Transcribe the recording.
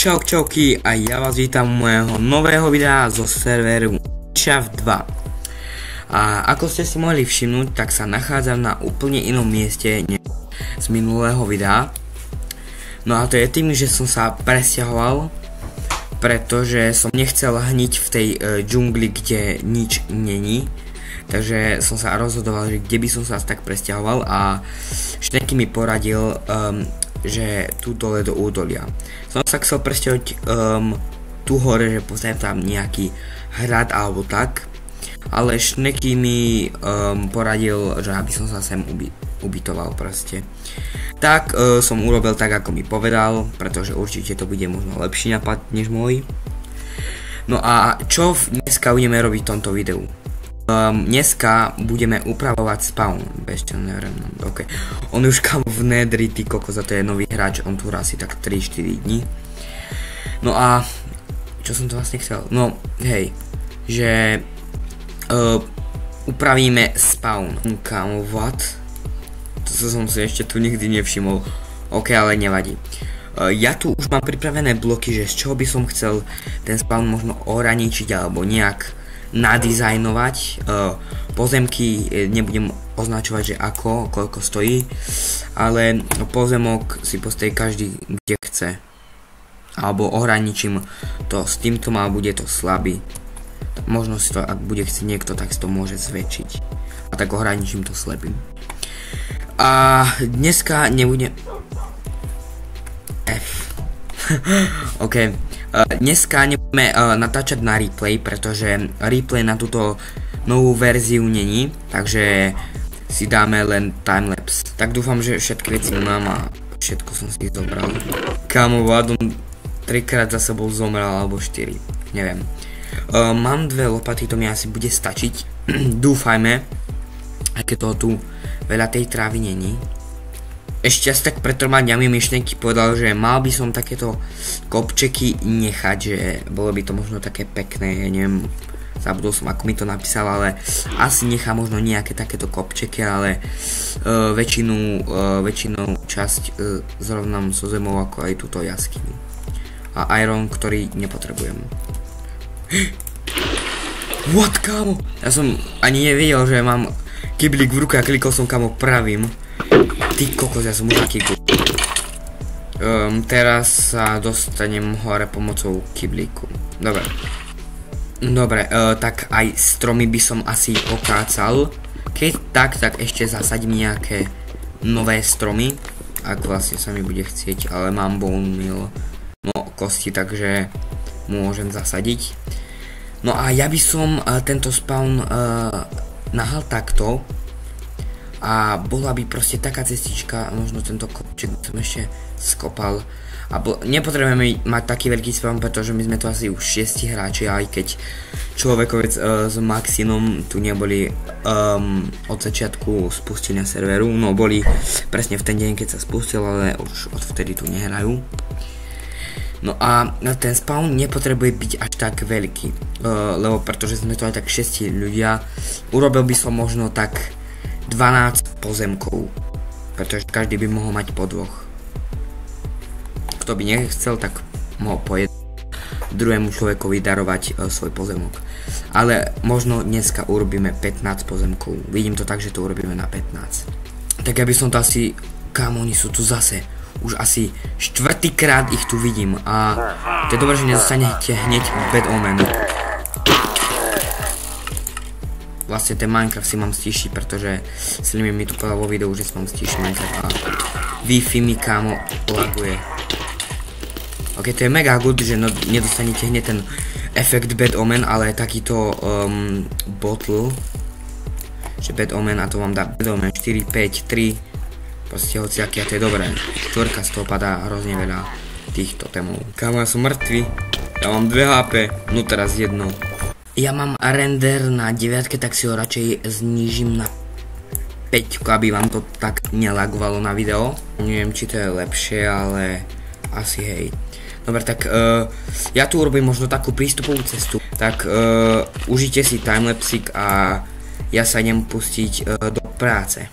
Čauky a ja vás vítam u mojho nového videa zo serveru Minecraft 2. A ako ste si mohli všimnúť, tak sa nachádzam na úplne inom mieste než z minulého videa. No a to je tým, že som sa presťahoval, pretože som nechcel hniť v tej džungli, kde nič není. Takže som sa rozhodoval, že kde by som sa tak presťahoval, a Šneky mi poradil, že tu dole do údolia. Som sa chcel presťahovať tu hore, že postavím tam nejaký hrad alebo tak, ale Šneky mi poradil, že aby som sa sem ubytoval proste. Tak som urobil tak, ako mi povedal, pretože určite to bude možno lepší nápad než môj. No a čo dneska budeme robiť v tomto videu? Dneska budeme upravovať spawn. Ešte neviem, ok. On už kam v Nedri, ty kokos, a to je nový hráč, on tu asi tak 3-4 dní. No a čo som to vlastne chcel? No hej, že upravíme spawn. Kamo, what? To som si ešte tu nikdy nevšimol. Ok, ale nevadí. Ja tu už mám pripravené bloky, že z čoho by som chcel ten spawn možno ohraničiť alebo nejak nadizajnovať. Pozemky nebudem označovať, že ako, koľko stojí, ale pozemok si postaví každý kde chce, alebo ohraničím to s týmto, a bude to slabý. Možno si to, ak bude chcieť niekto, tak si to môže zväčšiť, a tak ohraničím to slabým. A dneska nebude ok. Dneska nebudeme natáčať na replay, pretože replay na túto novú verziu není, takže si dáme len timelapse. Tak dúfam, že všetky veci mám a všetko som si zobral. Kámo, Vladom 3-krát za sebou zomrel, alebo 4, neviem. Mám 2 lopaty, to mi asi bude stačiť. Dúfajme, aj keď toho tu veľa tej trávy není. Ešte asi tak pred 3 dňami mi Šneky povedal, že mal by som takéto kopčeky nechať, že bolo by to možno také pekné, ja neviem, zabudol som, ako mi to napísal, ale asi nechá možno nejaké takéto kopčeky, ale väčšinou časť zrovnám so zemou, ako aj túto jaskyňu. A iron, ktorý nepotrebujem. What, kámo? Ja som ani nevedel, že mám kyblík v ruke a klikol som, kámo, pravým. Ty kokos, ja som už taký gut. Teraz sa dostanem hore pomocou kyblíku. Dobre, tak aj stromy by som asi pokácal. Keď tak ešte zasadím nejaké nové stromy, ak vlastne sa mi bude chcieť, ale mám bone meal, no kosti, takže môžem zasadiť. No a ja by som tento spawn nahal takto, a bola by proste taká cestička, možno tento kopček som ešte skopal. A nepotrebujeme mať taký veľký spawn, pretože my sme tu asi už 6 hráči, aj keď človekovec s Maxinom tu neboli od začiatku spustenia serveru. No boli presne v ten deň, keď sa spustil, ale už odvtedy tu nehrajú. No a ten spawn nepotrebuje byť až tak veľký, lebo pretože sme tu aj tak 6 ľudia, urobil by som možno tak 12 pozemkov, pretože každý by mohol mať po 2. Kto by nechcel, tak mohol po druhému človekovi darovať svoj pozemok. Ale možno dneska urobíme 15 pozemkov. Vidím to tak, že to urobíme na 15. Tak ja by som to asi... Kámo, oni sú tu zase. Už asi 4-krát ich tu vidím. A to je dobré, že nezostanete hneď Bad Omen. Vlastne ten Minecraft si mám stíšiť, pretože Slimy mi tu povedal vo videu, že si mám stíšiť Minecraft a Wi-Fi mi, kámo, laguje. Ok, to je mega good, že nedostanete hneď ten efekt Bad Omen, ale takýto bottle, že Bad Omen, a to vám dá Bad Omen 4, 5, 3, proste hociaký, a to je dobré. 4 z toho padá hrozne veľa týchto témov. Kámo, ja som mŕtvy, ja mám 2 HP, no teraz 1. Ja mám render na 9, tak si ho radšej znížim na 5, aby vám to tak nelagovalo na video. Neviem, či to je lepšie, ale asi hej. Dobre, tak ja tu urobím možno takú prístupovú cestu. Tak užite si timelapsik a ja sa idem pustiť do práce.